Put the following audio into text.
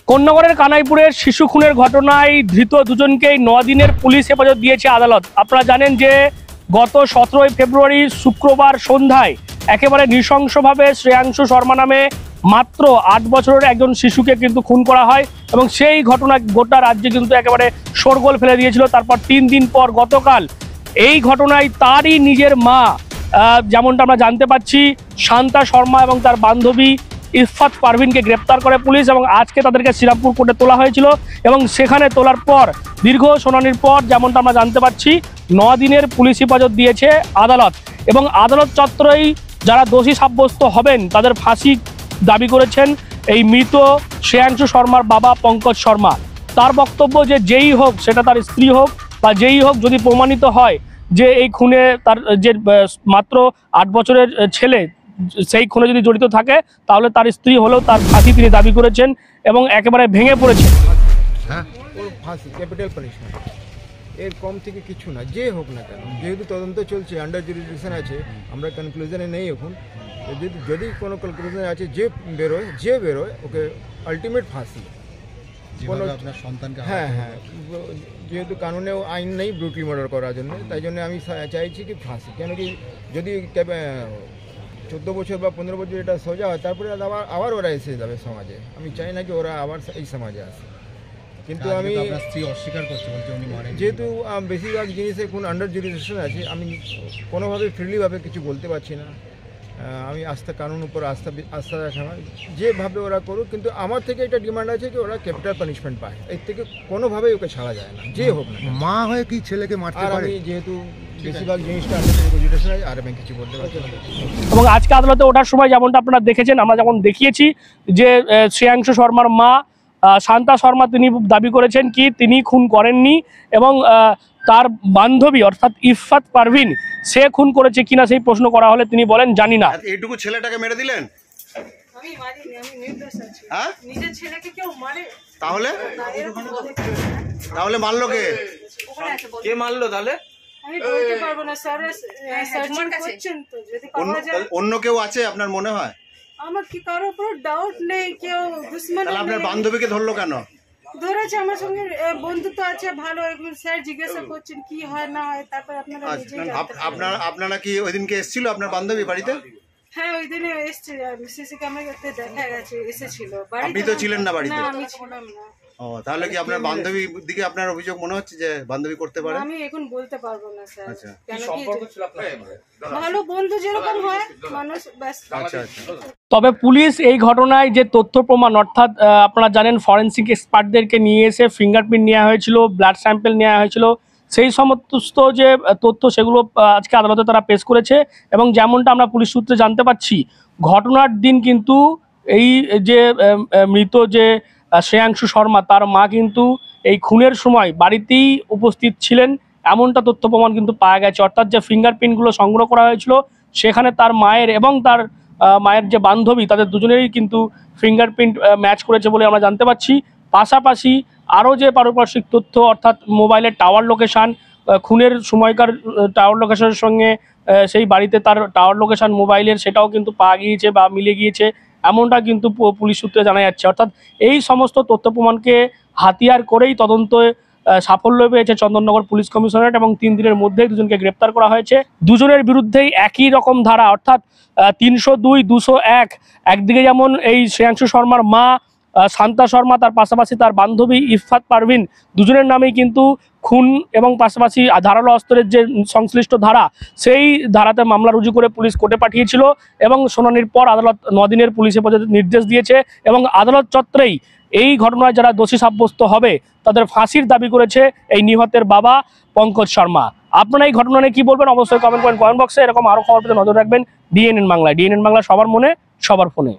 কোন্নগরের কানাইপুরের শিশু খুনের ঘটনায় ধৃত দুজনকেই 9 দিনের পুলিশ হেফাজত দিয়েছে আদালত। আপনারা জানেন যে গত 17 ফেব্রুয়ারি শুক্রবার সন্ধ্যায় একেবারে নৃশংসভাবে শ্রেয়াংশু শর্মা নামে মাত্র 8 বছরের একজন শিশুকে কিন্তু খুন করা হয় এবং সেই ঘটনা গোটা রাজ্যে কিন্তু একেবারে শোরগোল ফেলে দিয়েছিল। তারপর 3 দিন পর গতকাল এই ঘটনায় তারই নিজের মা, যেমনটা আমরা জানতে পাচ্ছি, শান্তা শর্মা এবং তার বান্ধবী ইফফাত পারভিনকে গ্রেপ্তার করে পুলিশ এবং আজকে তাদেরকে শ্রীরামপুর কোর্টে তোলা হয়েছিল এবং সেখানে তোলার পর দীর্ঘ শুনানির পর যেমনটা আমরা জানতে পাচ্ছি 9 দিনের পুলিশ হেফাজত দিয়েছে আদালত এবং আদালত চত্বরেই যারা দোষী সাব্যস্ত হবেন তাদের ফাঁসি দাবি করেছেন এই মৃত শ্রেয়াংশু শর্মার বাবা পঙ্কজ শর্মা। তার বক্তব্য যে যেই হোক, সেটা তার স্ত্রী হোক বা যেই হোক, যদি প্রমাণিত হয় যে এই খুনে তার যে মাত্র 8 বছরের ছেলে সেই খুনে যদি জড়িত থাকে তাহলে তার স্ত্রী হলেও তার ফাঁসি তিনি দাবি করেছেন এবং একেবারে ভেঙে পড়েছেন। ফাঁসি ক্যাপিটাল পানিশমেন্ট, এর কম থেকে কিছু না, যে হোক না কেন, যেহেতু তদন্ত চলছে, আন্ডার জুরিডিকশন আছে, আমরা কনক্লুশনে নেই এখন। যদি কোনো কনক্লুশন আছে, যে বেরোয় ওকে আলটিমেট ফাঁসি। কোনো আপনার সন্তানকে, হ্যাঁ, যেহেতু কানুনেও আইন নেই ব্রুটালি মার্ডার করার জন্য, তাই জন্য আমি চাইছি কি ফাঁসি। কেন কি যদি 14 বছর বা 15 বছর এটা সোজা হয়, তারপরে আবার ওরা এসে যাবে সমাজে। আমি চাই না কি ওরা আবার এই সমাজে আসে। কিন্তু আমি অস্বীকার করছি, যেহেতু বেশিরভাগ জিনিসে কোন আন্ডার জুরিডিকশন আছে, আমি কোনোভাবে ফ্রিলিভাবে কিছু বলতে পারছি না। আমি কানুন উপর আস্থা রাখা, যেভাবে ওরা করুক, কিন্তু আমার থেকে একটা ডিমান্ড আছে কি ওরা ক্যাপিটাল পানিশমেন্ট পায়, এর থেকে কোনোভাবেই ওকে ছাড়া যায় না, যে হোক না। মা হয়ে কি ছেলেকে মারতে পারে? আমি যেহেতু বেশিরভাগ জিনিসটা আর আমি কিছু বলতে পারছি না। এবং আজকে আদালতে ওঠার সময় যেমনটা আপনারা দেখেছেন, আমরা যেমন দেখিয়েছি যে শ্রেয়াংশু শর্মার মা শান্তা শর্মা তিনি দাবি করেছেন কি তিনি খুন করেননি এবং তার বান্ধবী অর্থাৎ ইফফাত পারভিন সে খুন করেছে কিনা সেই প্রশ্ন করা হলে তিনি বলেন জানি না। এইটুকু ছেলেটাকে মেরে দিলেন? তাহলে মারলো কে? কে মারলো তাহলে? অন্য কেউ আছে আপনার মনে হয়? আমার কি কারোর উপর ডাউট নেই, কেউ দুশ্মন। তাহলে আপনার বান্ধবীকে ধরলো কেন? ধরেছে, আমার সঙ্গে বন্ধুত্ব আছে ভালো, একবার স্যার জিজ্ঞাসা করছেন কি হয় না হয়, তারপর আপনারা কি ওই দিনকে এসেছিল আপনার বান্ধবী বাড়িতে? হ্যাঁ, ওই দিনে এসেছে, সিসি ক্যামেরাতে দেখা গেছে এসেছিল। আপনি তো ছিলেন না বাড়িতে? না, আমি ছিলাম না। ও, তাহলে কি আপনার বান্ধবীর দিকে আপনার অভিযোগ মনে হচ্ছে যে বান্ধবী করতে পারে? আমি এখন বলতে পারবো না স্যার। আচ্ছা, কেন কি ভালো বন্ধু যেরকম হয় মানুষ ব্যাস। আচ্ছা। তবে পুলিশ এই ঘটনায় যে তথ্য প্রমাণ, অর্থাৎ আপনারা জানেন ফরেনসিক এক্সপার্টদেরকে নিয়ে এসে ফিঙ্গারপ্রিন্ট নেওয়া হয়েছিল, ব্লাড স্যাম্পল নেওয়া হয়েছিল, সেই সমস্ত যে তথ্য সেগুলো আজকে আদালতে তারা পেশ করেছে এবং যেমনটা আমরা পুলিশ সূত্রে জানতে পারছি ঘটনার দিন কিন্তু এই যে মৃত যে শ্রেয়াংশু শর্মা তার মা কিন্তু এই খুনের সময় বাড়িতেই উপস্থিত ছিলেন, এমনটা তথ্য প্রমাণ কিন্তু পাওয়া গেছে। অর্থাৎ যে ফিঙ্গারপ্রিন্টগুলো সংগ্রহ করা হয়েছিল সেখানে তার মায়ের এবং তার মায়ের যে বান্ধবী তাদের দুজনেরই কিন্তু ফিঙ্গারপ্রিন্ট ম্যাচ করেছে বলে আমরা জানতে পারছি। পাশাপাশি আরও যে পারিপার্শ্বিক তথ্য, অর্থাৎ মোবাইলের টাওয়ার লোকেশান, খুনের সময়কার টাওয়ার লোকেশনের সঙ্গে সেই বাড়িতে তার টাওয়ার লোকেশান মোবাইলের সেটাও কিন্তু পাওয়া গিয়েছে বা মিলে গিয়েছে, এমনটা কিন্তু পুলিশ সূত্রে জানা যাচ্ছে। অর্থাৎ এই সমস্ত তথ্য প্রমাণকে হাতিয়ার করেই তদন্ত সাফল্য পেয়েছে চন্দননগর পুলিশ কমিশনারেট এবং 3 দিনের মধ্যেই দুজনকে গ্রেপ্তার করা হয়েছে। দুজনের বিরুদ্ধেই একই রকম ধারা, অর্থাৎ 302, 201, একদিকে যেমন এই শ্রেয়াংশু শর্মার মা শান্তা শর্মা, তার পাশাপাশি তার বান্ধবী ইফফাত পারভিন, দুজনের নামেই কিন্তু খুন এবং পাশাপাশি ধারালো অস্ত্রের যে সংশ্লিষ্ট ধারা সেই ধারাতে মামলা রুজু করে পুলিশ কোর্টে পাঠিয়েছিল এবং শুনানির পর আদালত 9 দিনের পুলিশ হেফাজতের নির্দেশ দিয়েছে এবং আদালত চত্বরেই এই ঘটনায় যারা দোষী সাব্যস্ত হবে তাদের ফাঁসির দাবি করেছে এই নিহতের বাবা পঙ্কজ শর্মা। আপনারা এই ঘটনা নিয়ে কি বলবেন অবশ্যই কমেন্ট করেন কমেন্ট বক্সে। এরকম আরও খবর পেতে নজর রাখবেন ডিএনএন বাংলায়। ডিএনএন বাংলা, সবার মনে সবার ফোনে।